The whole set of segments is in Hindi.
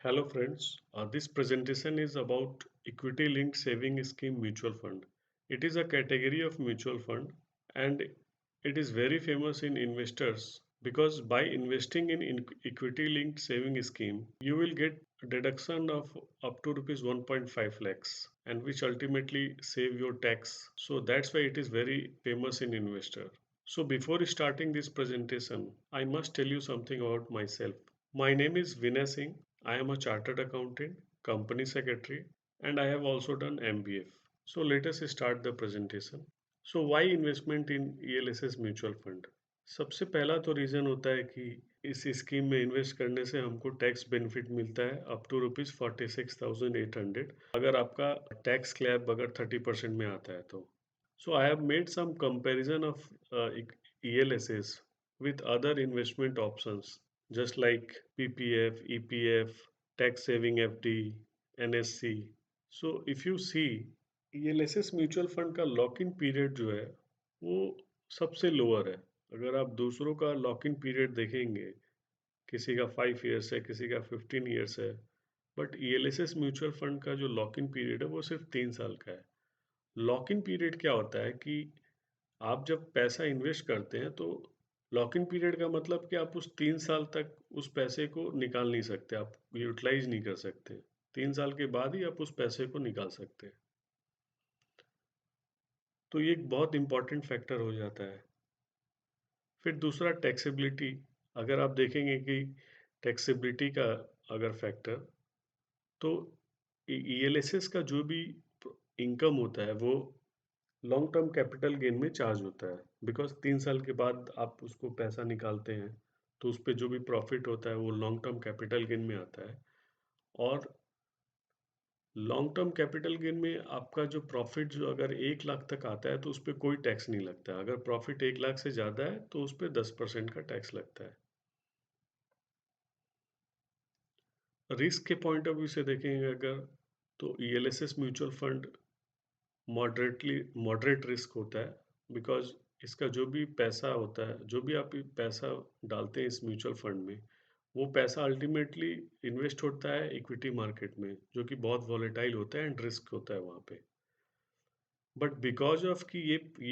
Hello friends, this presentation is about equity linked saving scheme mutual fund. It is a category of mutual fund and it is very famous in investors because by investing in equity linked saving scheme you will get a deduction of up to rupees 1.5 lakhs and which ultimately save your tax. So that's why it is very famous in investor. So before starting this presentation, I must tell you something about myself. My name is Vinay Singh. I am a chartered accountant, company secretary, and I have also done MBF. So let us start the presentation. So why investment in ELSS mutual fund? सबसे पहला तो रीज़न होता है कि इस स्कीम में इन्वेस्ट करने से हमको टैक्स बेनिफिट मिलता है अप टू ₹46,800 अगर आपका टैक्स स्लैब अगर 30% में आता है तो. So I have made some comparison of ELSS with other investment options just like PPF, EPF, tax saving FD, NSC. So if you see ELSS mutual fund का लॉक इन पीरियड जो है वो सबसे लोअर है. अगर आप दूसरों का लॉक इन पीरियड देखेंगे, किसी का 5 ईयर्स है, किसी का 15 ईयर्स है, बट ELSS म्यूचुअल फंड का जो लॉक इन पीरियड है वो सिर्फ 3 साल का है. लॉक इन पीरियड क्या होता है कि आप जब पैसा इन्वेस्ट करते हैं तो लॉक इन पीरियड का मतलब कि आप उस 3 साल तक उस पैसे को निकाल नहीं सकते, आप यूटिलाइज नहीं कर सकते. 3 साल के बाद ही आप उस पैसे को निकाल सकते हैं. तो ये एक बहुत इंपॉर्टेंट फैक्टर हो जाता है. फिर दूसरा टैक्सेबिलिटी. अगर आप देखेंगे कि टैक्सेबिलिटी का अगर फैक्टर, तो ईएलएसएस का जो भी इनकम होता है वो लॉन्ग टर्म कैपिटल गेन में चार्ज होता है. बिकॉज 3 साल के बाद आप उसको पैसा निकालते हैं तो उस पर जो भी प्रॉफिट होता है वो लॉन्ग टर्म कैपिटल गेन में आता है. और लॉन्ग टर्म कैपिटल गेन में आपका जो प्रॉफिट जो अगर 1 लाख तक आता है तो उस पर कोई टैक्स नहीं लगता है. अगर प्रॉफिट 1 लाख से ज़्यादा है तो उस पर 10% का टैक्स लगता है. रिस्क के पॉइंट ऑफ व्यू से देखेंगे अगर, तो ELSS mutual fund moderate risk होता है. बिकॉज इसका जो भी पैसा होता है, जो भी आप पैसा डालते हैं इस म्यूचुअल फंड में, वो पैसा अल्टीमेटली इन्वेस्ट होता है इक्विटी मार्केट में जो कि बहुत वॉलेटाइल होता है एंड रिस्क होता है वहाँ पे. बट बिकॉज ऑफ कि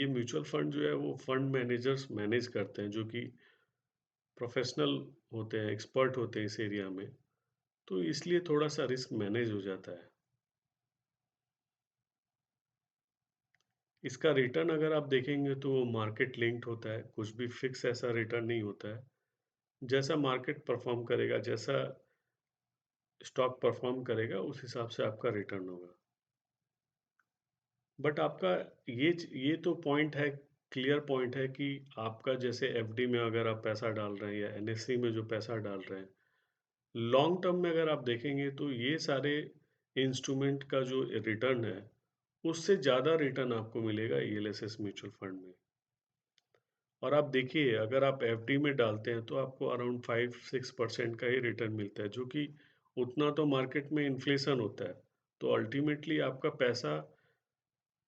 ये म्यूचुअल फंड जो है वो फंड मैनेजर्स मैनेज करते हैं जो कि प्रोफेशनल होते हैं, एक्सपर्ट होते हैं इस एरिया में, तो इसलिए थोड़ा सा रिस्क मैनेज हो जाता है. इसका रिटर्न अगर आप देखेंगे तो वो मार्केट लिंक्ड होता है, कुछ भी फिक्स ऐसा रिटर्न नहीं होता है. जैसा मार्केट परफॉर्म करेगा, जैसा स्टॉक परफॉर्म करेगा उस हिसाब से आपका रिटर्न होगा. बट आपका ये तो पॉइंट है, क्लियर पॉइंट है कि आपका जैसे एफडी में अगर आप पैसा डाल रहे हैं या एनएससी में जो पैसा डाल रहे हैं, लॉन्ग टर्म में अगर आप देखेंगे तो ये सारे इंस्ट्रूमेंट का जो रिटर्न है उससे ज़्यादा रिटर्न आपको मिलेगा ईएलएसएस म्यूचुअल फंड में. और आप देखिए अगर आप एफडी में डालते हैं तो आपको अराउंड 5-6% का ही रिटर्न मिलता है जो कि उतना तो मार्केट में इन्फ्लेशन होता है. तो अल्टीमेटली आपका पैसा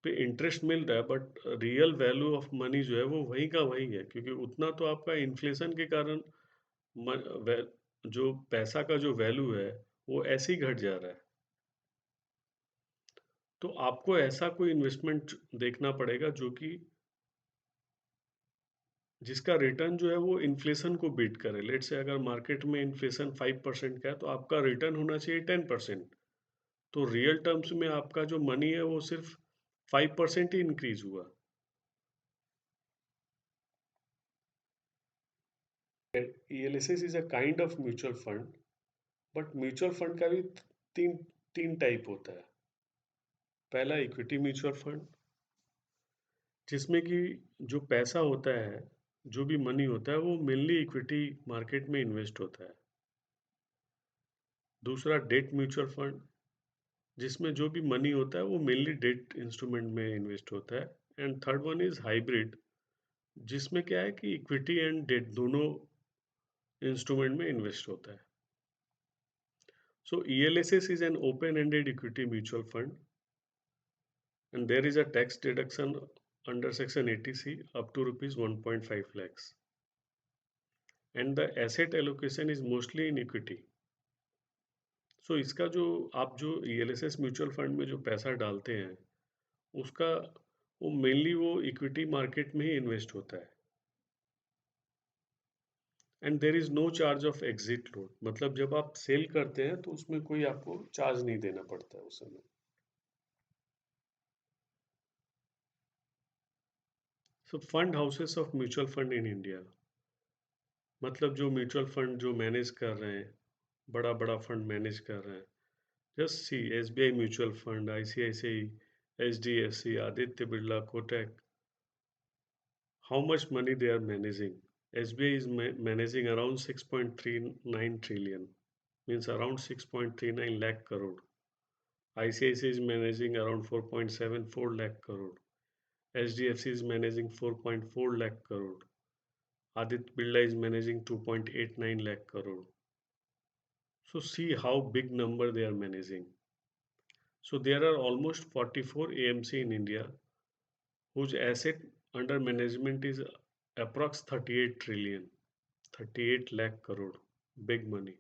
पे इंटरेस्ट मिल रहा है but real value of money जो है वो वही का वही है क्योंकि उतना तो आपका इन्फ्लेशन के कारण जो पैसा का जो वैल्यू है वो ऐसे ही घट जा रहा है. तो आपको ऐसा कोई इन्वेस्टमेंट देखना पड़ेगा जो कि जिसका रिटर्न जो है वो इन्फ्लेशन को बीट करे. लेट से अगर मार्केट में इन्फ्लेशन 5% का है तो आपका रिटर्न होना चाहिए 10%. तो रियल टर्म्स में आपका जो मनी है वो सिर्फ 5% ही इंक्रीज हुआ. ELSS is a kind of mutual fund. But mutual fund का भी तीन तीन टाइप होता है. पहला इक्विटी म्यूचुअल फंड जिसमें कि जो पैसा होता है, जो भी मनी होता है वो मेनली इक्विटी मार्केट में इन्वेस्ट होता है. दूसरा डेट म्यूचुअल फंड जिसमें जो भी मनी होता है वो मेनली डेट इंस्ट्रूमेंट में इन्वेस्ट होता है. And third one is hybrid जिसमें क्या है कि इक्विटी एंड डेट दोनों इंस्ट्रूमेंट में इन्वेस्ट होता है. सो ELSS is an open-ended equity mutual fund and there is a tax deduction under section 80C up to rupees 1.5 lakhs and the asset allocation is mostly in equity. सो इसका जो आप जो ईएलएसएस म्यूचुअल फंड में जो पैसा डालते हैं उसका वो मेनली वो इक्विटी मार्केट में ही इन्वेस्ट होता है and there is no charge of exit load, मतलब जब आप सेल करते हैं तो उसमें कोई आपको चार्ज नहीं देना पड़ता है उस समय। So fund houses of mutual fund in India, मतलब जो म्यूचुअल फंड जो मैनेज कर रहे हैं, बड़ा बड़ा फंड मैनेज कर रहे हैं, just see SBI mutual fund, ICICI, HDFC, Aditya Birla, Kotak, how much money they are managing. SBI is managing around 6.39 trillion, means around 6.39 lakh crore. ICICI is managing around 4.74 lakh crore. HDFC is managing 4.4 lakh crore. Aditya Birla is managing 2.89 lakh crore. So see how big number they are managing. So there are almost 44 AMC in India whose asset under management is approx 38 trillion, 38 lakh crore. Big money.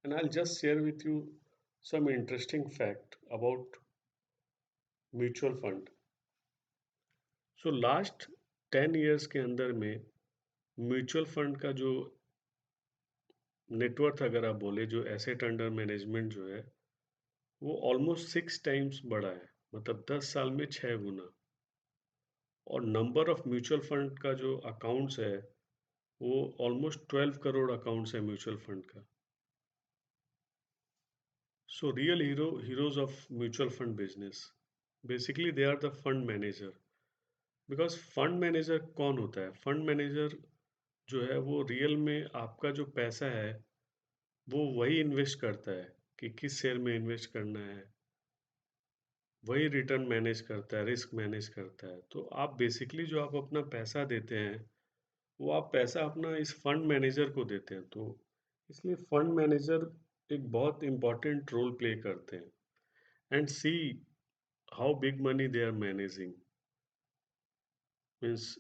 And I'll just share with you some interesting fact about mutual fund. So last 10 years के अंदर में म्यूचुअल फंड का जो नेटवर्थ अगर आप बोले, जो एसेट अंडर मैनेजमेंट जो है वो ऑलमोस्ट 6 टाइम्स बढ़ा है, मतलब 10 साल में 6 गुना। और नंबर ऑफ म्यूचुअल फंड का जो अकाउंट्स है वो ऑलमोस्ट 12 करोड़ अकाउंट्स है म्यूचुअल फंड का। So real heroes of mutual fund business, basically they are the fund manager. Because fund manager कौन होता है? फंड मैनेजर जो है वो रियल में आपका जो पैसा है वो वही इन्वेस्ट करता है कि किस शेयर में इन्वेस्ट करना है, वही रिटर्न मैनेज करता है, रिस्क मैनेज करता है। तो आप बेसिकली जो आप अपना पैसा देते हैं वो आप पैसा अपना इस फंड मैनेजर को देते हैं। तो इसलिए फंड मैनेजर एक बहुत इंपॉर्टेंट रोल प्ले करते हैं। And see how big money they are managing, means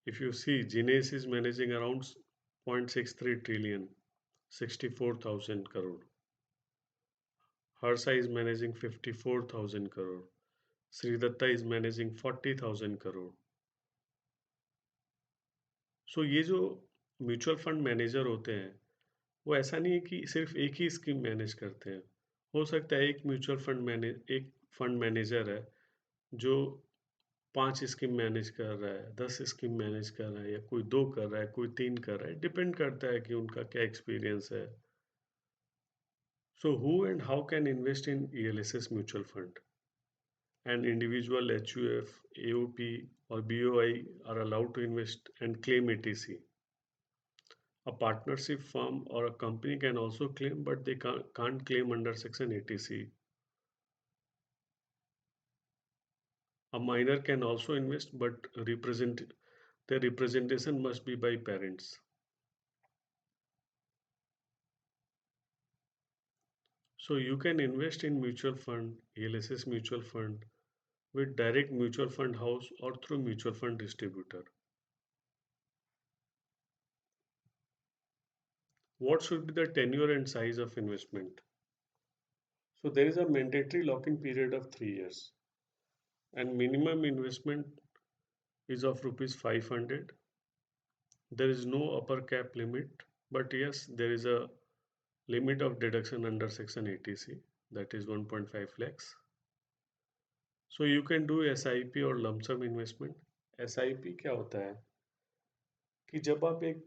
if you see, Gines is managing around 0.63 trillion, 64,000 crore. Harsha is managing 54,000 crore. Sridatta is managing 40,000 crore. So ये जो म्यूचुअल फंड मैनेजर होते हैं वो ऐसा नहीं है कि सिर्फ एक ही स्कीम मैनेज करते हैं। हो सकता है एक फंड मैनेजर है जो 5 स्कीम मैनेज कर रहा है, 10 स्कीम मैनेज कर रहा है, या कोई 2 कर रहा है, कोई 3 कर रहा है, डिपेंड करता है कि उनका क्या एक्सपीरियंस है। So who and how can invest in ELSS mutual fund? An individual HUF, AOP or BOI are allowed to invest and claim ATC. A partnership firm or a company can also claim, but they can't claim under Section 80C. A minor can also invest, but their representation must be by parents. So you can invest in mutual fund, ELSS mutual fund, with direct mutual fund house or through mutual fund distributor. What should be the tenure and size of investment? So there is a mandatory lock-in period of 3 years, and minimum investment is of rupees 500. There is no upper cap limit, but yes, there is a limit of deduction under Section 80C, that is 1.5 lakhs. So you can do SIP और lump sum investment. SIP क्या होता है कि जब आप एक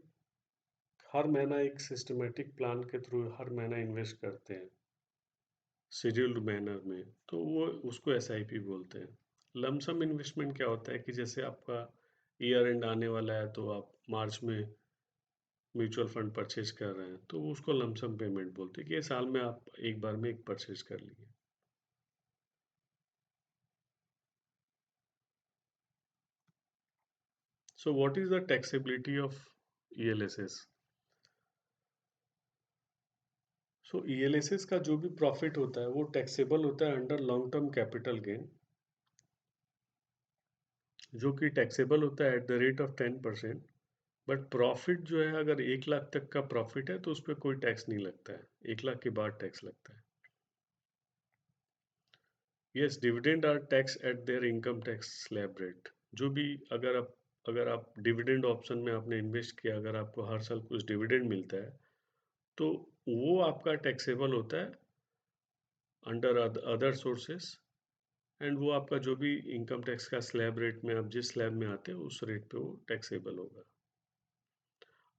हर महीना एक सिस्टमेटिक प्लान के थ्रू हर महीना इन्वेस्ट करते हैं शेड्यूल्ड मैनर में, तो वो उसको एसआईपी बोलते हैं। लमसम इन्वेस्टमेंट क्या होता है कि जैसे आपका ईयर एंड आने वाला है तो आप मार्च में म्यूचुअल फंड परचेज कर रहे हैं तो उसको लमसम पेमेंट बोलते हैं कि ये साल में आप एक बार में एक परचेज कर लिए। So what is the taxability of ELSS? So ELSS का जो भी प्रॉफिट होता है वो टैक्सेबल होता है under long term capital gain, जो कि टैक्सेबल होता है at the rate of 10%, but profit जो है, अगर 1 लाख तक का प्रॉफिट है तो उस पर कोई टैक्स नहीं लगता है, 1 लाख के बाद टैक्स लगता है। Yes, dividend are tax at their income tax slab rate. जो भी, अगर आप डिविडेंड ऑप्शन में आपने इन्वेस्ट किया, अगर आपको हर साल कुछ डिविडेंड मिलता है तो वो आपका टैक्सेबल होता है अंडर अदर सोर्सेस, एंड वो आपका जो भी इनकम टैक्स का स्लैब रेट में आप जिस स्लैब में आते हैं उस रेट पे वो टैक्सेबल होगा।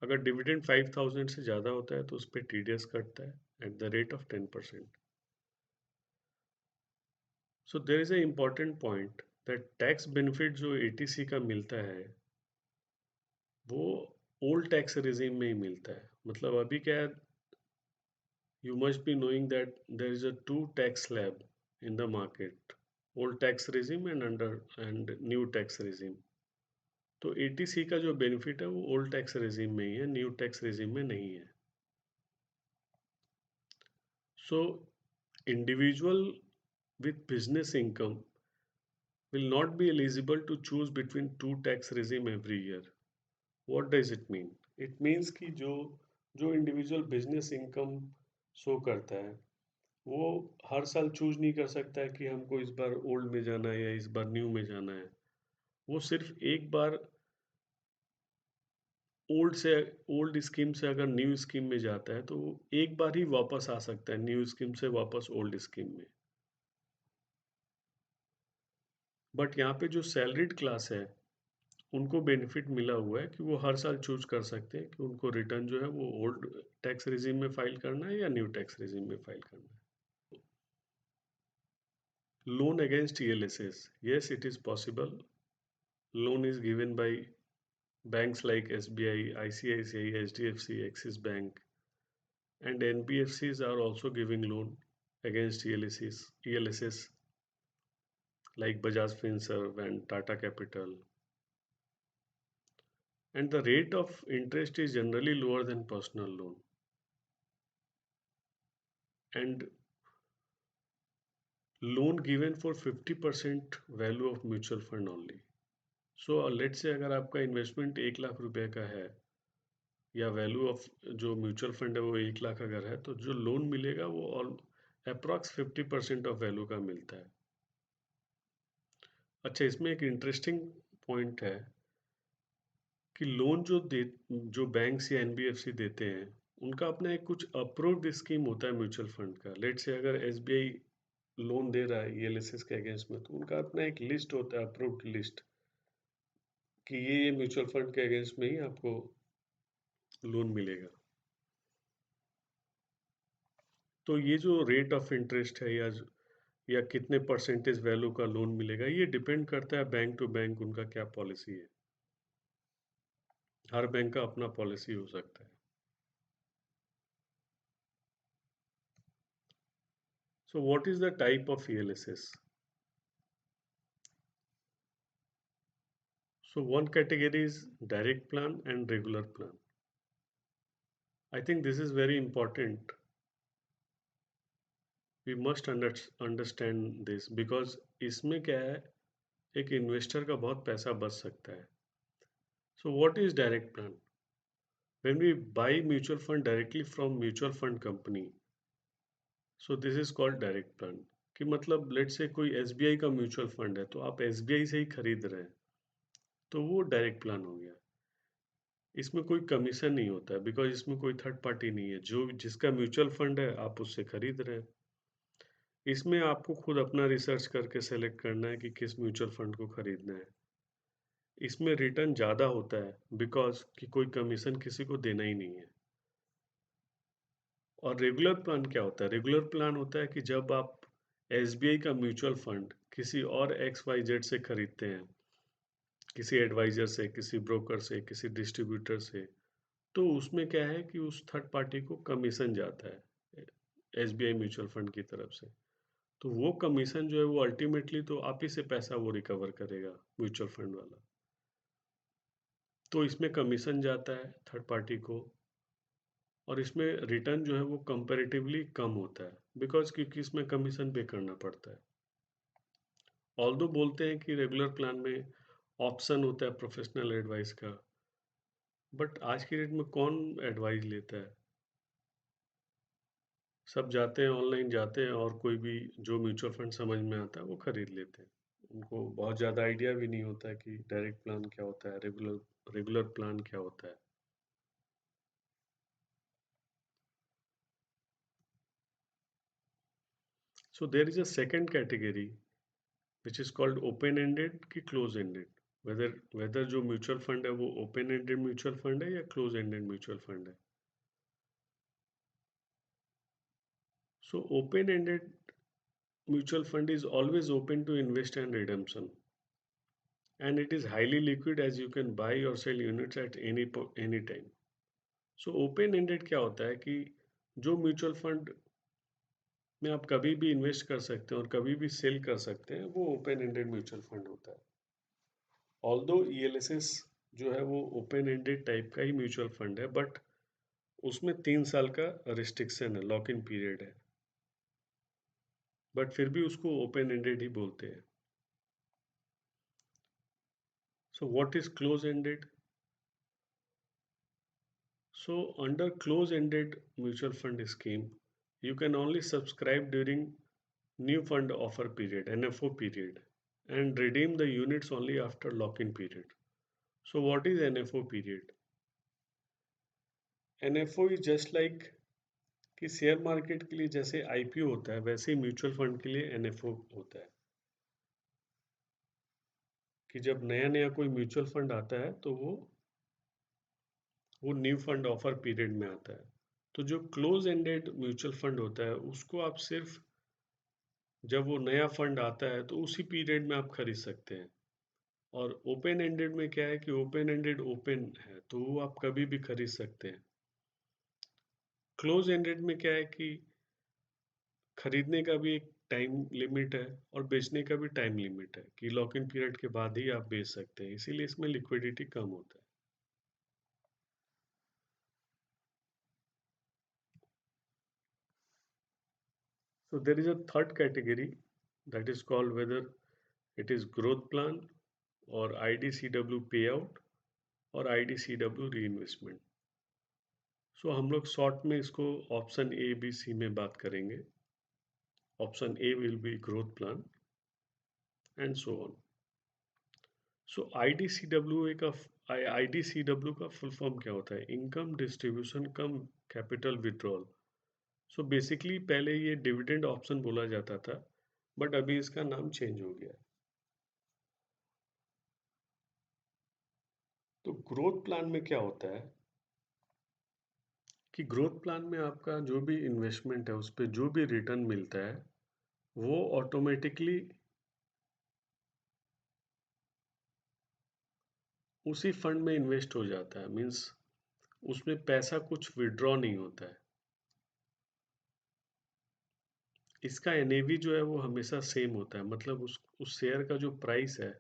अगर डिविडेंड 5,000 से ज़्यादा होता है तो उस पर टीडीएस कटता है at the rate of 10%। So there is a important point that tax benefit जो एटीसी का मिलता है वो ओल्ड टैक्स रिजीम में ही मिलता है। मतलब अभी क्या है, you must be knowing that there is a two tax slab in the market, old tax regime and new tax regime. तो एटीसी का जो बेनिफिट है वो ओल्ड टैक्स रिजीम में ही है, न्यू टैक्स रिजीम में नहीं है। So individual with business income will not be eligible to choose between two tax regime every year. What does it mean? It means कि जो इंडिविजुअल बिजनेस इनकम शो करता है वो हर साल चूज नहीं कर सकता है कि हमको इस बार ओल्ड में जाना है या इस बार न्यू में जाना है। वो सिर्फ एक बार ओल्ड से ओल्ड स्कीम से अगर न्यू स्कीम में जाता है तो वो एक बार ही वापस आ सकता है न्यू स्कीम से वापस ओल्ड स्कीम में। बट यहाँ पे जो सैलरीड क्लास है उनको बेनिफिट मिला हुआ है कि वो हर साल चूज कर सकते हैं कि उनको रिटर्न जो है वो ओल्ड टैक्स रिजीम में फाइल करना है या न्यू टैक्स रिजीम में फाइल करना है। Loan against ELSS, yes, it is possible. Loan is given by banks like SBI, ICICI, HDFC, Axis Bank, and NBFCs are also giving loan against ELSS like Bajaj Finserv and Tata Capital. And the rate of interest is generally lower than personal loan. And loan given for 50% value of mutual fund only. So let's say अगर आपका इन्वेस्टमेंट 1 लाख रुपए का है या वैल्यू ऑफ जो म्यूचुअल फंड है वो 1 लाख अगर है तो जो लोन मिलेगा वो ऑल अप्रॉक्स 50% ऑफ वैल्यू का मिलता है। अच्छा, इसमें एक इंटरेस्टिंग पॉइंट है कि लोन जो बैंक्स या एनबीएफसी देते हैं उनका अपना एक कुछ अप्रूव्ड स्कीम होता है म्यूचुअल फंड का। लेट से अगर एसबीआई लोन दे रहा है ईएलएसएस के अगेंस्ट में तो उनका अपना एक लिस्ट होता है, अप्रूव्ड लिस्ट, कि ये म्यूचुअल फंड के अगेंस्ट में ही आपको लोन मिलेगा। तो ये जो रेट ऑफ इंटरेस्ट है या कितने परसेंटेज वैल्यू का लोन मिलेगा ये डिपेंड करता है बैंक टू बैंक उनका क्या पॉलिसी है। हर बैंक का अपना पॉलिसी हो सकता है। So what is the type of ELSS? So one category is direct plan and regular plan. I think this is very important. We must understand this because इसमें क्या है, एक इन्वेस्टर का बहुत पैसा बच सकता है। So what is direct plan? When we buy mutual fund directly from mutual fund company, so this is called direct plan. कि मतलब लेट से कोई एसबीआई का म्यूचुअल फंड है तो आप एसबीआई से ही खरीद रहे हैं तो वो डायरेक्ट प्लान हो गया। इसमें कोई कमीशन नहीं होता है बिकॉज इसमें कोई थर्ड पार्टी नहीं है, जो जिसका म्यूचुअल फंड है आप उससे खरीद रहे हैं। इसमें आपको खुद अपना रिसर्च करके सेलेक्ट करना है कि किस म्यूचुअल फंड को खरीदना है। इसमें रिटर्न ज़्यादा होता है बिकॉज कि कोई कमीशन किसी को देना ही नहीं है। और रेगुलर प्लान क्या होता है? रेगुलर प्लान होता है कि जब आप एसबीआई का म्यूचुअल फंड किसी और एक्स वाई जेड से खरीदते हैं, किसी एडवाइजर से, किसी ब्रोकर से, किसी डिस्ट्रीब्यूटर से, तो उसमें क्या है कि उस थर्ड पार्टी को कमीशन जाता है एसबीआई म्यूचुअल फंड की तरफ से। तो वो कमीशन जो है वो अल्टीमेटली तो आप ही से पैसा वो रिकवर करेगा म्यूचुअल फंड वाला। तो इसमें कमीशन जाता है थर्ड पार्टी को और इसमें रिटर्न जो है वो कंपैरेटिवली कम होता है बिकॉज क्योंकि इसमें कमीशन पे करना पड़ता है। ऑल्दो बोलते हैं कि रेगुलर प्लान में ऑप्शन होता है प्रोफेशनल एडवाइस का, बट आज की डेट में कौन एडवाइस लेता है? सब जाते हैं ऑनलाइन जाते हैं और कोई भी जो म्यूचुअल फंड समझ में आता है वो खरीद लेते हैं। उनको बहुत ज़्यादा आइडिया भी नहीं होता है कि डायरेक्ट प्लान क्या होता है, रेगुलर रेगुलर प्लान क्या होता है। So there is a second category which is called open ended कि close ended, whether जो म्यूचुअल फंड है वो ओपन एंडेड म्यूचुअल फंड है या क्लोज एंडेड म्यूचुअल फंड है। So open ended mutual fund is always open to invest and redemption, and it is highly liquid as you can buy or sell units at any time. So open ended क्या होता है कि जो म्यूचुअल फंड में आप कभी भी इन्वेस्ट कर सकते हैं और कभी भी सेल कर सकते हैं, वो ओपन एंडेड म्यूचुअल फंड होता है। ऑल्दो ईएलएसएस जो है वो ओपन एंडेड टाइप का ही म्यूचुअल फंड है, बट उसमें 3 साल का रिस्ट्रिक्शन है, लॉक इन पीरियड है, बट फिर भी उसको ओपन एंडेड ही बोलते हैं। So what is close ended? So under close-ended mutual fund scheme, you can only subscribe during new fund offer period, NFO period, and redeem the units only after lock-in period. So what is NFO period? NFO is just like कि शेयर मार्केट के लिए जैसे आईपीओ होता है वैसे ही म्यूचुअल फंड के लिए एनएफओ होता है, कि जब नया नया कोई म्यूचुअल फंड आता है तो वो न्यू फंड ऑफर पीरियड में आता है। तो जो क्लोज एंडेड म्यूचुअल फंड होता है उसको आप सिर्फ जब वो नया फंड आता है तो उसी पीरियड में आप खरीद सकते हैं। और ओपन एंडेड में क्या है कि ओपन एंडेड ओपन है तो वो आप कभी भी खरीद सकते हैं। क्लोज एंडेड में क्या है कि खरीदने का भी एक टाइम लिमिट है और बेचने का भी टाइम लिमिट है, कि लॉक इन पीरियड के बाद ही आप बेच सकते हैं, इसीलिए इसमें लिक्विडिटी कम होता है। So there is a third category that is called whether it is growth plan or IDCW payout और IDCW reinvestment. सो हम लोग शॉर्ट में इसको ऑप्शन ए बी सी में बात करेंगे। Option A will be growth plan and so on. So IDCW का फुल फॉर्म क्या होता है? Income distribution cum capital withdrawal. So basically पहले ये डिविडेंड ऑप्शन बोला जाता था, बट अभी इसका नाम चेंज हो गया है। तो ग्रोथ प्लान में क्या होता है कि ग्रोथ प्लान में आपका जो भी इन्वेस्टमेंट है उस पर जो भी रिटर्न मिलता है वो ऑटोमेटिकली उसी फंड में इन्वेस्ट हो जाता है। मीन्स उसमें पैसा कुछ विड्रॉ नहीं होता है। इसका एनएवी जो है वो हमेशा सेम होता है, मतलब उस शेयर का जो प्राइस है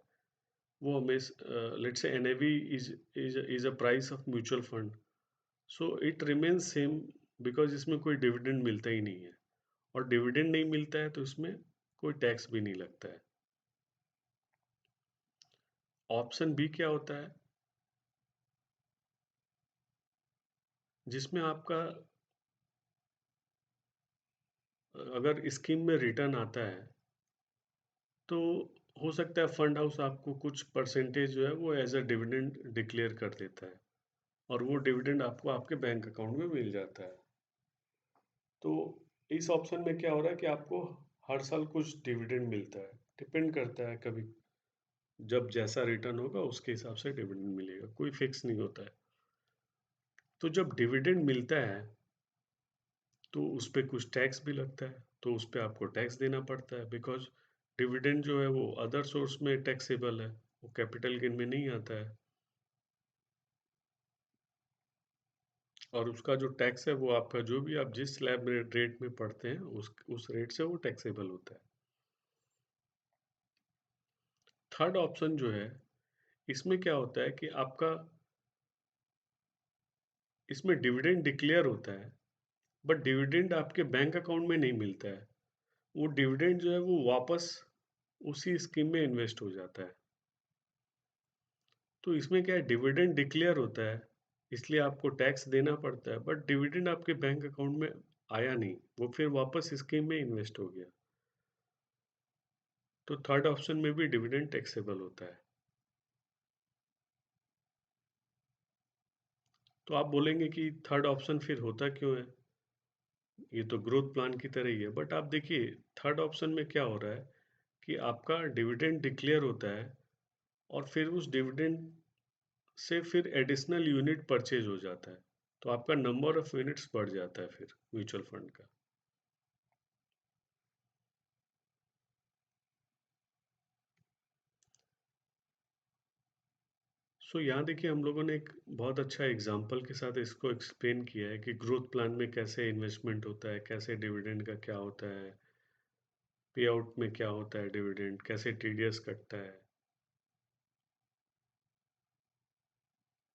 वो हमेशा, let's say NAV is a price of mutual fund, so it remains same, because इसमें कोई डिविडेंड मिलता ही नहीं है। और डिविडेंड नहीं मिलता है तो इसमें कोई टैक्स भी नहीं लगता है। ऑप्शन बी क्या होता है? जिसमें आपका अगर स्कीम में रिटर्न आता है तो हो सकता है फंड हाउस आपको कुछ परसेंटेज जो है वो एज अ डिविडेंड डिक्लेयर कर देता है और वो डिविडेंड आपको आपके बैंक अकाउंट में मिल जाता है। तो इस ऑप्शन में क्या हो रहा है कि आपको हर साल कुछ डिविडेंड मिलता है, डिपेंड करता है, कभी जब जैसा रिटर्न होगा उसके हिसाब से डिविडेंड मिलेगा, कोई फिक्स नहीं होता है। तो जब डिविडेंड मिलता है तो उस पर कुछ टैक्स भी लगता है, तो उस पर आपको टैक्स देना पड़ता है, बिकॉज डिविडेंड जो है वो अदर सोर्स में टैक्सेबल है, वो कैपिटल गेन में नहीं आता है। और उसका जो टैक्स है वो आपका जो भी आप जिस स्लैब रेट में पढ़ते हैं उस रेट से वो टैक्सेबल होता है। थर्ड ऑप्शन जो है इसमें क्या होता है कि आपका इसमें डिविडेंड डिक्लेयर होता है, बट डिविडेंड आपके बैंक अकाउंट में नहीं मिलता है। वो डिविडेंड जो है वो वापस उसी स्कीम में इन्वेस्ट हो जाता है। तो इसमें क्या है, डिविडेंड डिक्लेयर होता है इसलिए आपको टैक्स देना पड़ता है, बट डिविडेंड आपके बैंक अकाउंट में आया नहीं, वो फिर वापस स्कीम में इन्वेस्ट हो गया। तो थर्ड ऑप्शन में भी डिविडेंड टैक्सेबल होता है। तो आप बोलेंगे कि थर्ड ऑप्शन फिर होता क्यों है, ये तो ग्रोथ प्लान की तरह ही है। बट आप देखिए थर्ड ऑप्शन में क्या हो रहा है कि आपका डिविडेंड डिक्लेयर होता है और फिर उस डिविडेंड से फिर एडिशनल यूनिट परचेज हो जाता है, तो आपका नंबर ऑफ यूनिट्स बढ़ जाता है फिर म्यूचुअल फंड का। सो यहाँ देखिए हम लोगों ने एक बहुत अच्छा एग्जाम्पल के साथ इसको एक्सप्लेन किया है कि ग्रोथ प्लान में कैसे इन्वेस्टमेंट होता है, कैसे डिविडेंड का क्या होता है, पे आउट में क्या होता है डिविडेंड, कैसे टीडीएस कटता है।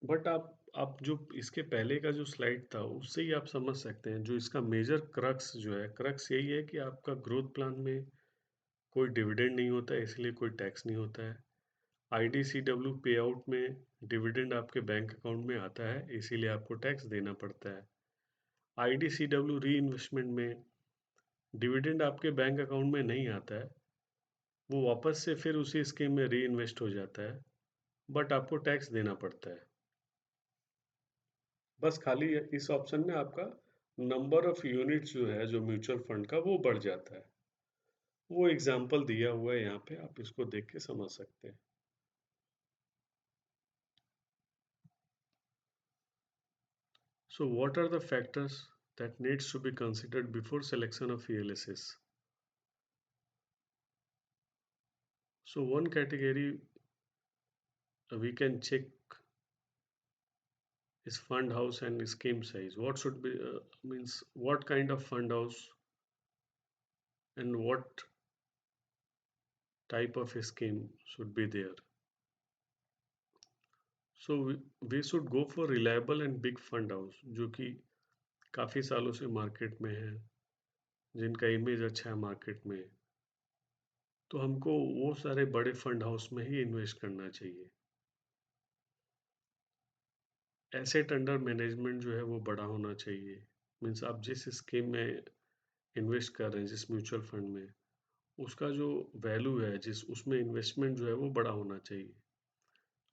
बट आप जो इसके पहले का जो स्लाइड था उससे ही आप समझ सकते हैं, जो इसका मेजर क्रक्स जो है, क्रक्स यही है कि आपका ग्रोथ प्लान में कोई डिविडेंड नहीं होता है, इसलिए कोई टैक्स नहीं होता है। आईडीसीडब्ल्यू पे आउट में डिविडेंड आपके बैंक अकाउंट में आता है, इसीलिए आपको टैक्स देना पड़ता है। आईडीसीडब्ल्यू री इन्वेस्टमेंट में डिविडेंड आपके बैंक अकाउंट में नहीं आता है, वो वापस से फिर उसी स्कीम में री इन्वेस्ट हो जाता है, बट आपको टैक्स देना पड़ता है। बस खाली इस ऑप्शन में आपका नंबर ऑफ यूनिट्स जो है जो म्यूचुअल फंड का वो बढ़ जाता है। वो एग्जाम्पल दिया हुआ है यहाँ पे, आप इसको देख के समझ सकते हैं। So what are the factors that needs to be considered before selection of ELSS? So one category we can check is fund house and scheme size. What should be means what kind of fund house and what type of scheme should be there. So we should go for reliable and big fund house जो कि काफ़ी सालों से मार्केट में है, जिनका इमेज अच्छा है मार्केट में। तो हमको वो सारे बड़े फंड हाउस में ही इन्वेस्ट करना चाहिए। एसेट अंडर मैनेजमेंट जो है वो बड़ा होना चाहिए। मीन्स आप जिस स्कीम में इन्वेस्ट कर रहे हैं, जिस म्यूचुअल फंड में, उसका जो वैल्यू है, जिस उसमें इन्वेस्टमेंट जो है वो बड़ा होना चाहिए।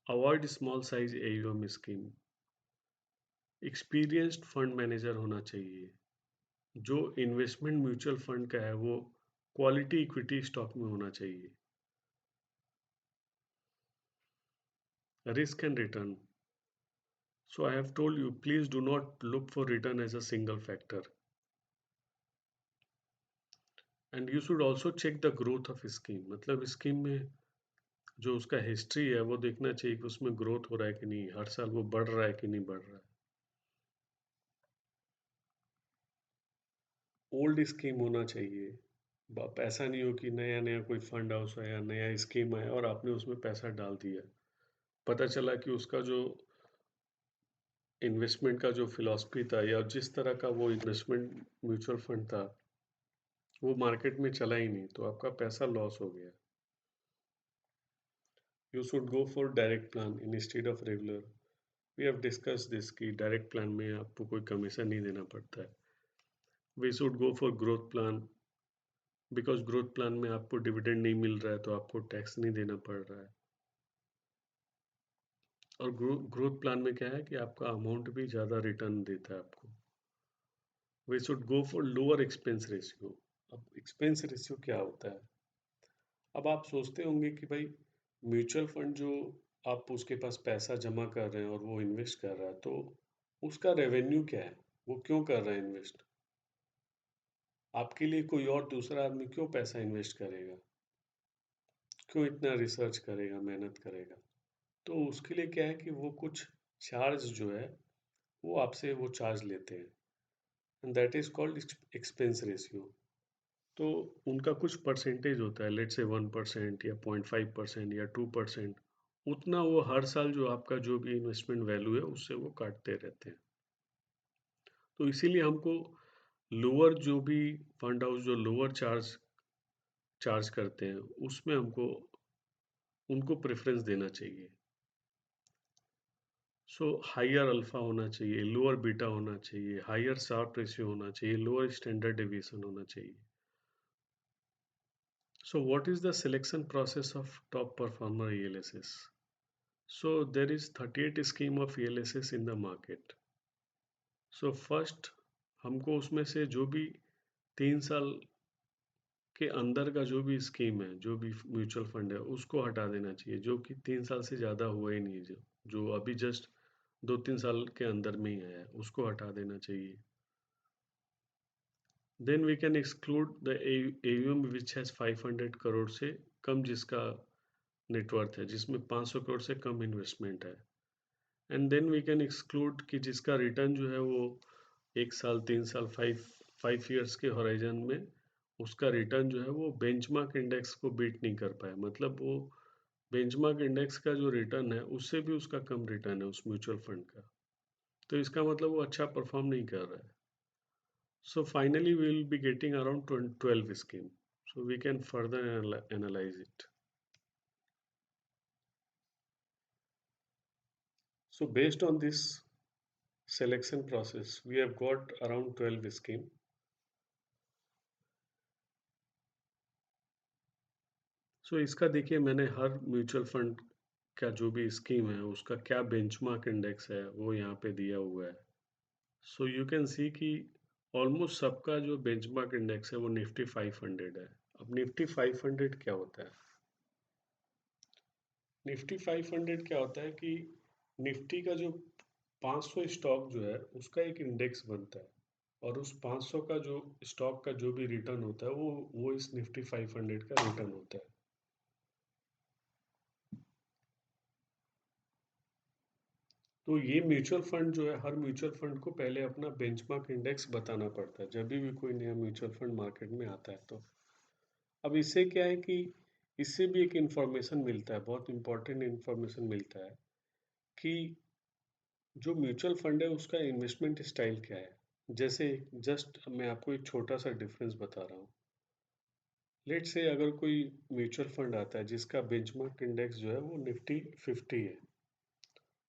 Avoid small size AUM scheme. Experienced fund manager होना चाहिए। जो इन्वेस्टमेंट म्यूचुअल फंड का है वो क्वालिटी इक्विटी स्टॉक में होना चाहिए। Risk and return. So I have told you, please do not look for return as a single factor. And you should also check the growth of scheme. मतलब स्कीम में जो उसका हिस्ट्री है वो देखना चाहिए कि उसमें ग्रोथ हो रहा है कि नहीं, हर साल वो बढ़ रहा है कि नहीं बढ़ रहा है। ओल्ड स्कीम होना चाहिए। ऐसा नहीं हो कि नया नया कोई फंड हाउस आया, नया स्कीम आया और आपने उसमें पैसा डाल दिया, पता चला कि उसका जो इन्वेस्टमेंट का जो फिलॉसफी था या जिस तरह का वो इन्वेस्टमेंट म्यूचुअल फंड था वो मार्केट में चला ही नहीं, तो आपका पैसा लॉस हो गया। You should go for direct plan instead of regular. We have discussed this कि डायरेक्ट प्लान में आपको कोई कमीशन नहीं देना पड़ता है। We should go for growth plan because growth plan में आपको डिविडेंड नहीं मिल रहा है तो आपको टैक्स नहीं देना पड़ रहा है। और ग्रोथ प्लान में क्या है कि आपका अमाउंट भी ज़्यादा रिटर्न देता है आपको। We should go for lower expense ratio. अब एक्सपेंस रेशियो क्या होता है? अब आप सोचते होंगे कि भाई म्यूचुअल फंड जो आप उसके पास पैसा जमा कर रहे हैं और वो इन्वेस्ट कर रहा है, तो उसका रेवेन्यू क्या है, वो क्यों कर रहा है इन्वेस्ट? आपके लिए कोई और दूसरा आदमी क्यों पैसा इन्वेस्ट करेगा, क्यों इतना रिसर्च करेगा, मेहनत करेगा? तो उसके लिए क्या है कि वो कुछ चार्ज जो है वो आपसे वो चार्ज लेते हैं, and that is called expense ratio. तो उनका कुछ परसेंटेज होता है, लेट से 1% या 0.5% या 2%। उतना वो हर साल जो आपका जो भी इन्वेस्टमेंट वैल्यू है उससे वो काटते रहते हैं। तो इसीलिए हमको लोअर जो भी फंड हाउस जो लोअर चार्ज चार्ज करते हैं उसमें हमको उनको प्रेफरेंस देना चाहिए। सो हायर अल्फा होना चाहिए, लोअर बीटा होना चाहिए, हायर शार्प रेशियो होना चाहिए, लोअर स्टैंडर्ड डेविएशन होना चाहिए. So what is the selection process of top performer ELSS? So there is 38 scheme of ELSS in the market. So first हमको उसमें से जो भी 3 साल के अंदर का जो भी स्कीम है, जो भी म्यूचुअल फंड है, उसको हटा देना चाहिए, जो कि 3 साल से ज़्यादा हुआ ही नहीं है, जो अभी जस्ट 2-3 साल के अंदर में ही आया है, उसको हटा देना चाहिए. Then we can exclude the AUM which has 500 crore से कम जिसका नेटवर्थ है, जिसमें 500 करोड़ से कम इन्वेस्टमेंट है. And then we can exclude कि जिसका रिटर्न जो है वो 1 साल 3 साल 5 ईयर्स के हॉराइजन में उसका रिटर्न जो है वो बेंचमार्क इंडेक्स को बीट नहीं कर पाया, मतलब वो बेंचमार्क इंडेक्स का जो रिटर्न है उससे भी उसका कम रिटर्न है उस म्यूचुअल फंड का. तो इसका मतलब वो अच्छा परफॉर्म नहीं कर रहा है. So finally we will be getting around 12 scheme. So we can further analyse it. So based on this selection process, we have got around 12 scheme. So इसका देखिए मैंने हर म्यूचुअल फंड का जो भी स्कीम है उसका क्या बेंचमार्क इंडेक्स है वो यहाँ पे दिया हुआ है. सो यू कैन सी कि ऑलमोस्ट सबका जो बेंचमार्क इंडेक्स है वो निफ्टी 500 है. अब निफ्टी 500 क्या होता है? निफ्टी 500 क्या होता है कि निफ्टी का जो 500 स्टॉक जो है उसका एक इंडेक्स बनता है, और उस 500 का जो स्टॉक का जो भी रिटर्न होता है वो इस निफ्टी 500 का रिटर्न होता है. तो ये म्यूचुअल फंड जो है हर म्यूचुअल फंड को पहले अपना बेंचमार्क इंडेक्स बताना पड़ता है जब भी कोई नया म्यूचुअल फंड मार्केट में आता है. तो अब इससे क्या है कि इससे भी एक इंफॉर्मेशन मिलता है, बहुत इंपॉर्टेंट इंफॉर्मेशन मिलता है कि जो म्यूचुअल फंड है उसका इन्वेस्टमेंट स्टाइल क्या है. जैसे जस्ट मैं आपको एक छोटा सा डिफरेंस बता रहा हूँ. लेट से अगर कोई म्यूचुअल फंड आता है जिसका बेंचमार्क इंडेक्स जो है वो निफ्टी 50 है,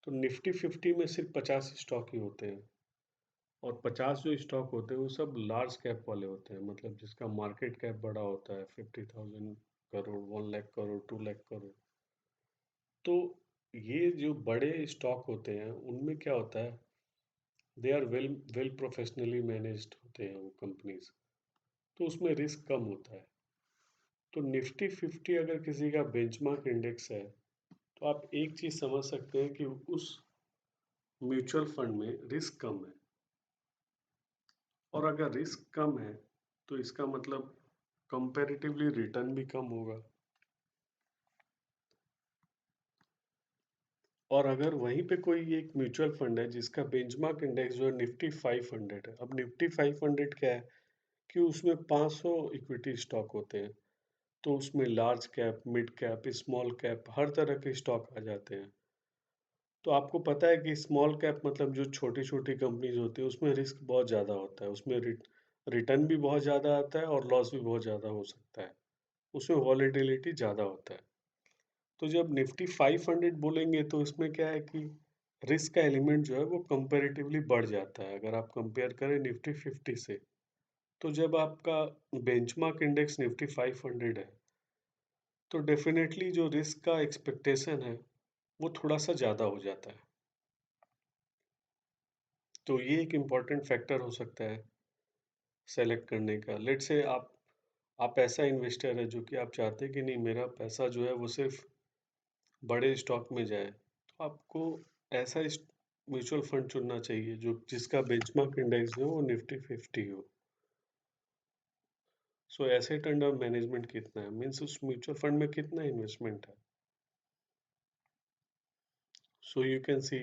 तो निफ्टी 50 में सिर्फ 50 स्टॉक ही होते हैं, और 50 जो स्टॉक होते हैं वो सब लार्ज कैप वाले होते हैं, मतलब जिसका मार्केट कैप बड़ा होता है, 50,000 करोड़, 1 लाख करोड़, 2 लाख करोड़. तो ये जो बड़े स्टॉक होते हैं उनमें क्या होता है, they are well well professionally managed होते हैं वो कंपनीज, तो उसमें रिस्क कम होता है. तो निफ्टी 50 अगर किसी का बेंचमार्क इंडेक्स है तो आप एक चीज समझ सकते हैं कि उस म्यूचुअल फंड में रिस्क कम है, और अगर रिस्क कम है तो इसका मतलब कंपैरेटिवली रिटर्न भी कम होगा. और अगर वहीं पे कोई एक म्यूचुअल फंड है जिसका बेंचमार्क इंडेक्स जो है निफ्टी 500 है, अब निफ्टी 500 क्या है कि उसमें 500 इक्विटी स्टॉक होते हैं, तो उसमें large cap, mid cap, small cap हर तरह के स्टॉक आ जाते हैं. तो आपको पता है कि स्मॉल कैप मतलब जो छोटी छोटी कंपनीज होती है उसमें रिस्क बहुत ज़्यादा होता है, उसमें रिटर्न भी बहुत ज़्यादा आता है और लॉस भी बहुत ज़्यादा हो सकता है, उसमें वॉलेटिलिटी ज़्यादा होता है. तो जब निफ्टी 500 बोलेंगे तो इसमें क्या है कि रिस्क का एलिमेंट जो है वो कंपैरेटिवली बढ़ जाता है अगर आप कंपेयर करें निफ्टी 50 से. तो जब आपका बेंचमार्क इंडेक्स निफ्टी 500 है तो डेफिनेटली जो रिस्क का एक्सपेक्टेशन है वो थोड़ा सा ज़्यादा हो जाता है. तो ये एक इम्पॉर्टेंट फैक्टर हो सकता है सेलेक्ट करने का. लेट से आप ऐसा इन्वेस्टर है जो कि आप चाहते हैं कि नहीं मेरा पैसा जो है वो सिर्फ बड़े स्टॉक में जाए, तो आपको ऐसा म्यूचुअल फंड चुनना चाहिए जो जिसका बेंचमार्क इंडेक्स जो है वो निफ्टी 50 हो. सो एसेट अंडर मैनेजमेंट कितना है, मीन्स उस म्यूचुअल फंड में कितना इन्वेस्टमेंट है. So you can see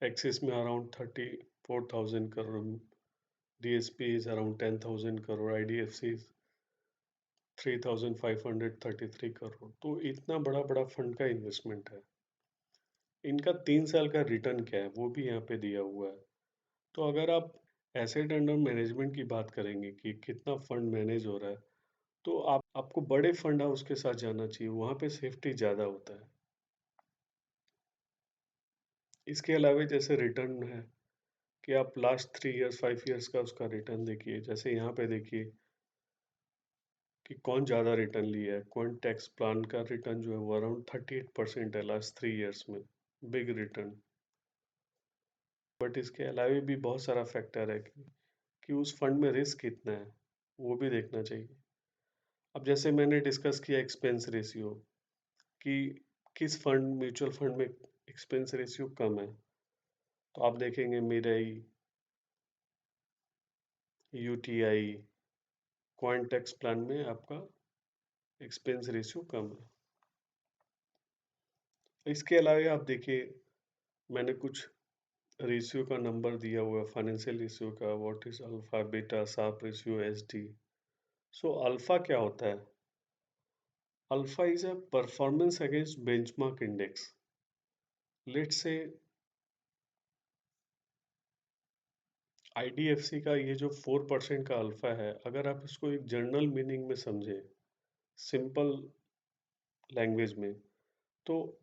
Axis में around 34,000 crore, DSP is around 10,000 crore, IDFC 3,533 crore. तो इतना बड़ा बड़ा फंड का इन्वेस्टमेंट है. इनका 3 साल का रिटर्न क्या है वो भी यहाँ पे दिया हुआ है. तो अगर आप एसेट अंडर मैनेजमेंट की बात करेंगे कि कितना फंड मैनेज हो रहा है, तो आपको बड़े फंड हाउस के साथ जाना चाहिए, वहाँ पे सेफ्टी ज़्यादा होता है. इसके अलावा जैसे रिटर्न है कि आप लास्ट 3 इयर्स 5 इयर्स का उसका रिटर्न देखिए, जैसे यहाँ पे देखिए कि कौन ज़्यादा रिटर्न लिया है। कौन टैक्स प्लान का रिटर्न जो है वो अराउंड 38% है लास्ट 3 इयर्स में, बिग रिटर्न। बट इसके अलावा भी बहुत सारा फैक्टर है कि उस फंड में रिस्क कितना है, वो भी देखना चाहिए। अब जैसे मैंने डिस्कस किया एक्सपेंस रेशियो कि किस फंड म्यूचुअल फंड में एक्सपेंस रेशियो कम है, तो आप देखेंगे मेराई, यूटीआई, क्वांटेक्स प्लान में आपका एक्सपेंस रेशियो कम है। इसके अलावा आप देखिए मैंने कुछ रेशियो का नंबर दिया हुआ है फाइनेंशियल रेशियो का, what is alpha beta Sharpe ratio SD. So alpha क्या होता है? Alpha is a performance against benchmark index. Let's say IDFC का ये जो 4% का अल्फा है, अगर आप इसको एक जनरल मीनिंग में समझे, सिंपल लैंग्वेज में, तो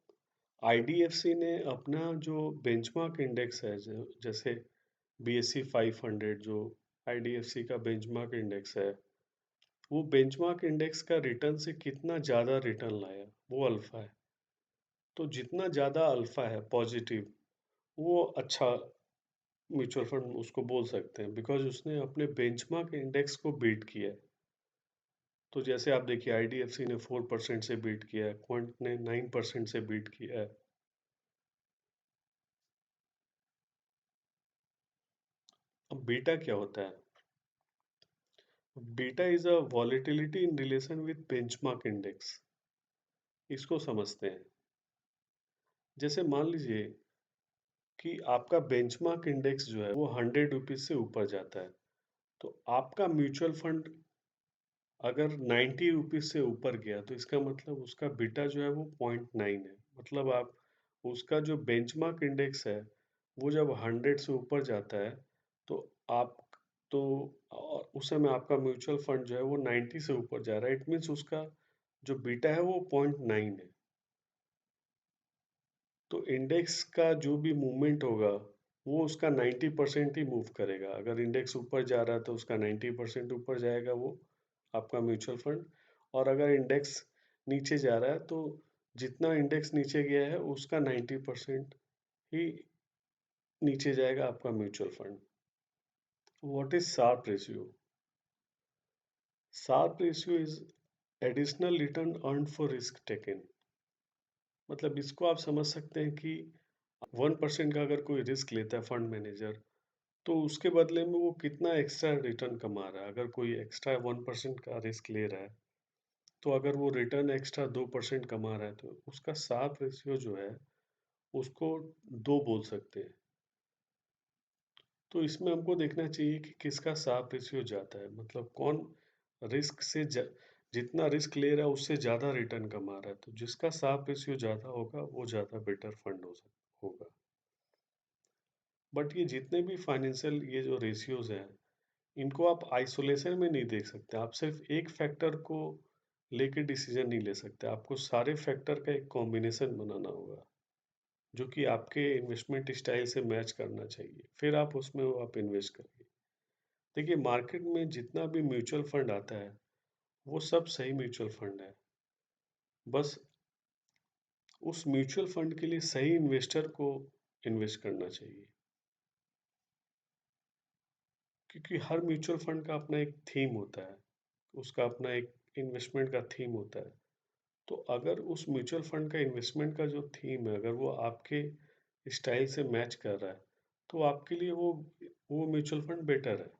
आईडीएफसी ने अपना जो बेंचमार्क इंडेक्स है, जैसे बीएससी 500 जो आईडीएफसी का बेंचमार्क इंडेक्स है, वो बेंचमार्क इंडेक्स का रिटर्न से कितना ज़्यादा रिटर्न लाया, वो अल्फा है। तो जितना ज़्यादा अल्फा है पॉजिटिव, वो अच्छा म्यूचुअल फंड उसको बोल सकते हैं, बिकॉज उसने अपने बेंचमार्क इंडेक्स को बीट किया है। तो जैसे आप देखिए आईडीएफसी ने 4% से बीट किया है, क्वांट ने 9% से बीट किया है। अब बीटा क्या होता है? Beta is a volatility in relation with benchmark index. इसको समझते हैं। जैसे मान लीजिए कि आपका बेंचमार्क इंडेक्स जो है वो 100 रुपीज से ऊपर जाता है, तो आपका म्यूचुअल फंड अगर 90 रुपीज से ऊपर गया, तो इसका मतलब उसका बीटा जो है वो 0.9 है। मतलब आप उसका जो बेंचमार्क इंडेक्स है वो जब 100 से ऊपर जाता है, तो आप तो और उस समय आपका म्यूचुअल फंड जो है वो 90 से ऊपर जा रहा है, इट मीन्स उसका जो बीटा है वो 0.9 है। तो इंडेक्स का जो भी मूवमेंट होगा वो उसका 90% ही मूव करेगा। अगर इंडेक्स ऊपर जा रहा है तो उसका 90% ऊपर जाएगा वो आपका म्यूचुअल फंड। और अगर इंडेक्स नीचे जा रहा है तो जितना इंडेक्स नीचे गया है उसका 90% ही नीचे जाएगा आपका mutual fund. What is Sharpe ratio? Sharpe ratio is additional return earn for risk taken. मतलब इसको आप समझ सकते हैं कि 1% का अगर कोई रिस्क लेता है फंड मैनेजर, तो उसके बदले में वो कितना एक्स्ट्रा रिटर्न कमा रहा है। अगर कोई एक्स्ट्रा 1% का रिस्क ले रहा है, तो अगर वो रिटर्न एक्स्ट्रा 2% कमा रहा है, तो उसका शार्प रेशियो जो है उसको 2 बोल सकते हैं। तो इसमें हमको देखना चाहिए कि किसका शार्प रेशियो ज़्यादा है, मतलब कौन रिस्क से जितना रिस्क ले रहा है उससे ज़्यादा रिटर्न कमा रहा है। तो जिसका शार्प रेशियो ज़्यादा होगा वो ज़्यादा बेटर फंड होगा। बट ये जितने भी फाइनेंशियल ये जो रेशियोज हैं, इनको आप आइसोलेशन में नहीं देख सकते। आप सिर्फ एक फैक्टर को लेके डिसीजन नहीं ले सकते, आपको सारे फैक्टर का एक कॉम्बिनेशन बनाना होगा जो कि आपके इन्वेस्टमेंट स्टाइल से मैच करना चाहिए, फिर आप उसमें वो आप इन्वेस्ट करिए। देखिए मार्केट में जितना भी म्यूचुअल फंड आता है वो सब सही म्यूचुअल फंड है। बस उस म्यूचुअल फंड के लिए सही इन्वेस्टर को इन्वेस्ट करना चाहिए, क्योंकि हर म्यूचुअल फंड का अपना एक थीम होता है, उसका अपना एक इन्वेस्टमेंट का थीम होता है। तो अगर उस म्यूचुअल फंड का इन्वेस्टमेंट का जो थीम है अगर वो आपके स्टाइल से मैच कर रहा है, तो आपके लिए वो म्यूचुअल फंड बेटर है।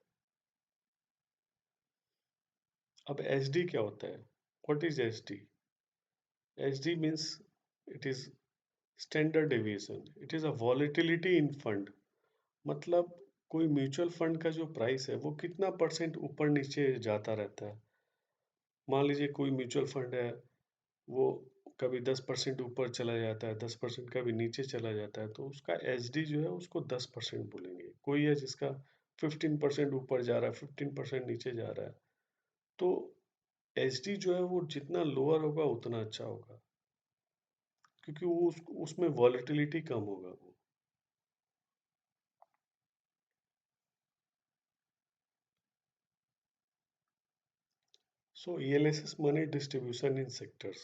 अब एच डी क्या होता है? What is H D? H D means it is standard deviation, it is a volatility in fund. मतलब कोई म्यूचुअल फंड का जो प्राइस है वो कितना परसेंट ऊपर नीचे जाता रहता है। मान लीजिए कोई म्यूचुअल फंड है, वो कभी 10% ऊपर चला जाता है, 10% कभी नीचे चला जाता है, तो उसका एच डी जो है उसको 10% बोलेंगे। कोई है जिसका 15% ऊपर जा रहा है, 15% नीचे जा रहा है, तो एच डी जो है वो जितना लोअर होगा उतना अच्छा होगा, क्योंकि वो उसमें वॉलेटिलिटी कम होगा वो। So ELSS money distribution in sectors.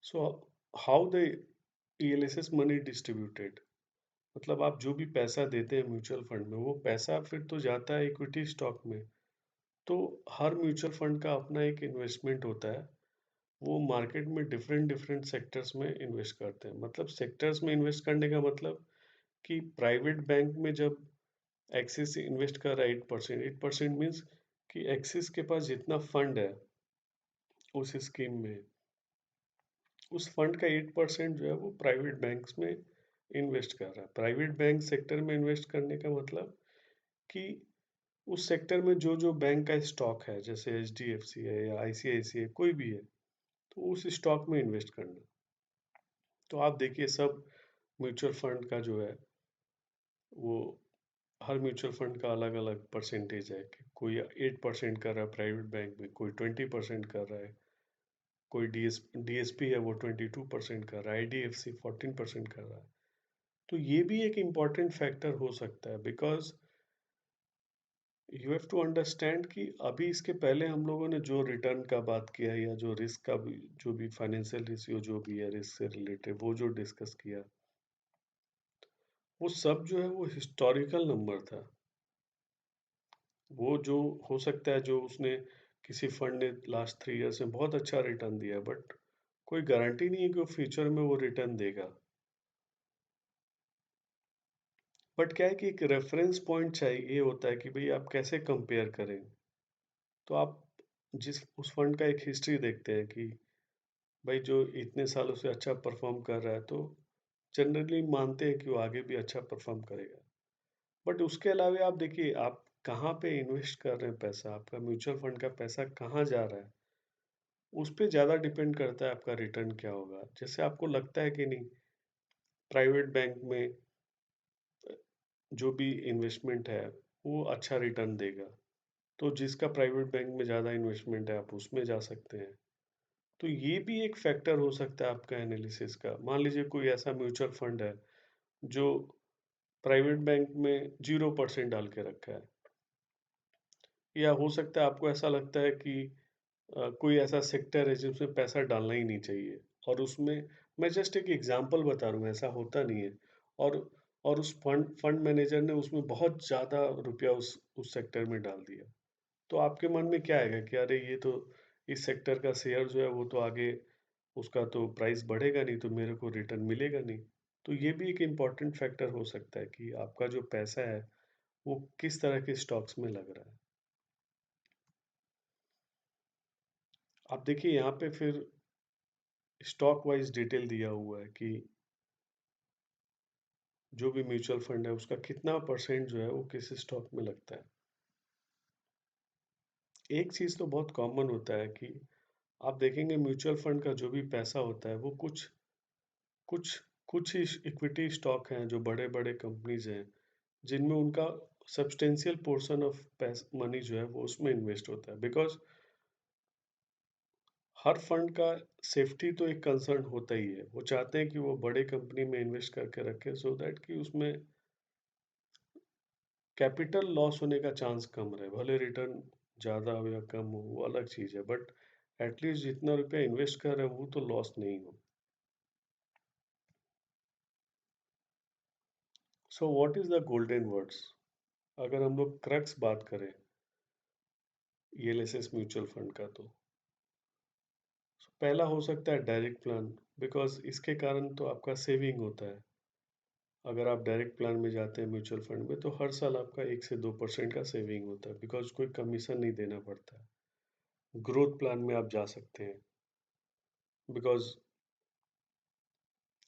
So how the ELSS money distributed? मतलब आप जो भी पैसा देते हैं म्यूचुअल फंड में वो पैसा फिर तो जाता है इक्विटी स्टॉक में। तो हर म्यूचुअल फंड का अपना एक इन्वेस्टमेंट होता है। वो मार्केट में डिफरेंट डिफरेंट सेक्टर्स में इन्वेस्ट करते हैं। मतलब सेक्टर्स में इन्वेस्ट करने का मतलब कि प्राइवेट बैंक में जब एक्सिस इन्वेस्ट कर रहा है 8%, 8% मीन्स कि एक्सिस के पास जितना फंड है उस स्कीम में, उस फंड का 8% जो है वो प्राइवेट बैंक्स में इन्वेस्ट कर रहा है। प्राइवेट बैंक सेक्टर में इन्वेस्ट करने का मतलब कि उस सेक्टर में जो जो बैंक का स्टॉक है, जैसे HDFC है या ICICI है, कोई भी है, तो उस स्टॉक में इन्वेस्ट करना। तो आप देखिए सब म्यूचुअल फंड का जो है वो हर म्यूचुअल फंड का अलग अलग परसेंटेज है कि कोई 8% कर रहा है प्राइवेट बैंक में, कोई 20% कर रहा है, कोई DSP है वो 22% कर रहा है, IDFC 14% कर रहा है। तो ये भी एक इम्पॉर्टेंट फैक्टर हो सकता है, because you have to understand कि अभी इसके पहले हम लोगों ने जो रिटर्न का बात किया या जो रिस्क का भी, जो भी फाइनेंशियल रिस्क जो भी है रिस्क से रिलेटेड वो जो डिस्कस किया, वो सब जो है वो हिस्टोरिकल नंबर था। वो जो हो सकता है जो उसने किसी फंड ने लास्ट 3 इयर्स में बहुत अच्छा रिटर्न दिया, बट कोई गारंटी नहीं है कि वो फ्यूचर में वो रिटर्न देगा। बट क्या है कि एक रेफरेंस पॉइंट चाहिए होता है कि भाई आप कैसे कंपेयर करें। तो आप जिस उस फंड का एक हिस्ट्री देखते हैं कि भाई जो इतने सालों से अच्छा परफॉर्म कर रहा है, तो जनरली मानते हैं कि वो आगे भी अच्छा परफॉर्म करेगा। बट उसके अलावा आप देखिए आप कहाँ पे इन्वेस्ट कर रहे हैं पैसा, आपका म्यूचुअल फंड का पैसा कहाँ जा रहा है, उस पे ज़्यादा डिपेंड करता है आपका रिटर्न क्या होगा। जैसे आपको लगता है कि नहीं प्राइवेट बैंक में जो भी इन्वेस्टमेंट है वो अच्छा रिटर्न देगा, तो जिसका प्राइवेट बैंक में ज़्यादा इन्वेस्टमेंट है आप उसमें जा सकते हैं। तो ये भी एक फैक्टर हो सकता है आपका एनालिसिस का। मान लीजिए कोई ऐसा म्यूचुअल फंड है जो प्राइवेट बैंक में 0% डाल के रखा है, या हो सकता है आपको ऐसा लगता है कि कोई ऐसा सेक्टर है जिसमें पैसा डालना ही नहीं चाहिए, और उसमें मैं जस्ट एक एग्जांपल बता रहा हूँ, ऐसा होता नहीं है। और और उस फंड फंड मैनेजर ने उसमें बहुत ज़्यादा रुपया उस सेक्टर में डाल दिया। तो आपके मन में क्या आएगा कि अरे ये तो इस सेक्टर का शेयर जो है वो तो आगे उसका तो प्राइस बढ़ेगा नहीं, तो मेरे को रिटर्न मिलेगा नहीं। तो ये भी एक इम्पॉर्टेंट फैक्टर हो सकता है कि आपका जो पैसा है वो किस तरह के स्टॉक्स में लग रहा है। आप देखिए यहाँ पे फिर स्टॉक वाइज डिटेल दिया हुआ है कि जो भी म्यूचुअल फंड है उसका कितना परसेंट जो है वो किस स्टॉक में लगता है। एक चीज़ तो बहुत कॉमन होता है कि आप देखेंगे म्यूचुअल फंड का जो भी पैसा होता है वो कुछ कुछ कुछ ही इक्विटी स्टॉक हैं जो बड़े बड़े कंपनीज हैं जिनमें उनका सब्सटेंशियल पोर्शन ऑफ मनी जो है वो उसमें इन्वेस्ट होता है। बिकॉज हर फंड का सेफ्टी तो एक कंसर्न होता ही है, वो चाहते हैं कि वो बड़े कंपनी में इन्वेस्ट करके रखे सो दैट कि उसमें कैपिटल लॉस होने का चांस कम रहे। भले रिटर्न ज़्यादा हो या कम हो वो अलग चीज़ है, बट एटलीस्ट जितना रुपया इन्वेस्ट कर रहे हैं वो तो लॉस नहीं हो। So what is the golden words, अगर हम लोग क्रक्स बात करें ELSS म्यूचुअल फंड का, तो पहला हो सकता है डायरेक्ट प्लान। बिकॉज इसके कारण तो आपका सेविंग होता है। अगर आप डायरेक्ट प्लान में जाते हैं म्यूचुअल फंड में तो हर साल आपका 1 से 2% का सेविंग होता है, बिकॉज कोई कमीशन नहीं देना पड़ता है। ग्रोथ प्लान में आप जा सकते हैं, बिकॉज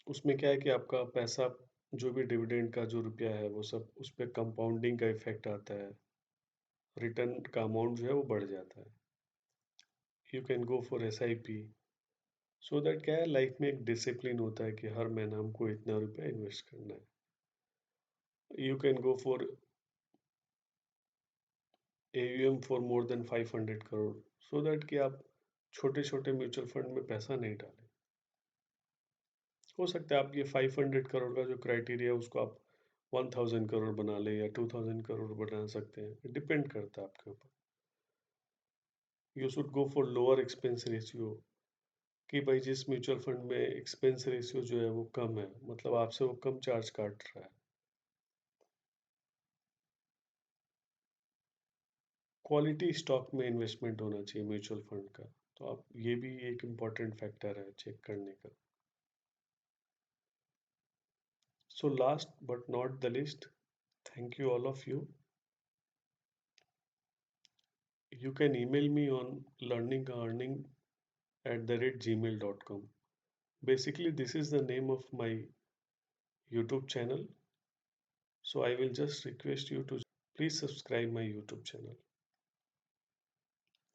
उसमें क्या है कि आपका पैसा जो भी डिविडेंड का जो रुपया है वो सब उस पर कंपाउंडिंग का इफेक्ट आता है, रिटर्न का अमाउंट जो है वो बढ़ जाता है। You can go for SIP, so that क्या है लाइफ में एक डिसिप्लिन होता है कि हर महीना हमको इतना रुपया इन्वेस्ट करना है। You can go for AUM for more than 500 crore, so that कि आप छोटे छोटे म्यूचुअल फंड में पैसा नहीं डालें। हो सकता है आप ये 500 करोड़ का जो क्राइटेरिया है उसको आप 1000 करोड़ बना लें या 2000 करोड़ बना सकते हैं, डिपेंड करता है आपके ऊपर। You should go for lower expense ratio कि भाई जिस म्यूचुअल फंड में एक्सपेंस रेशियो जो है वो कम है, मतलब आपसे वो कम चार्ज काट रहा है। क्वालिटी स्टॉक में इन्वेस्टमेंट होना चाहिए म्यूचुअल फंड का। तो आप ये भी एक इम्पॉर्टेंट फैक्टर है चेक करने का। So last but not the least, thank you all of you. You can email me on learningearning@gmail.com. Basically, this is the name of my YouTube channel. So I will just request you to please subscribe my YouTube channel.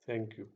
Thank you.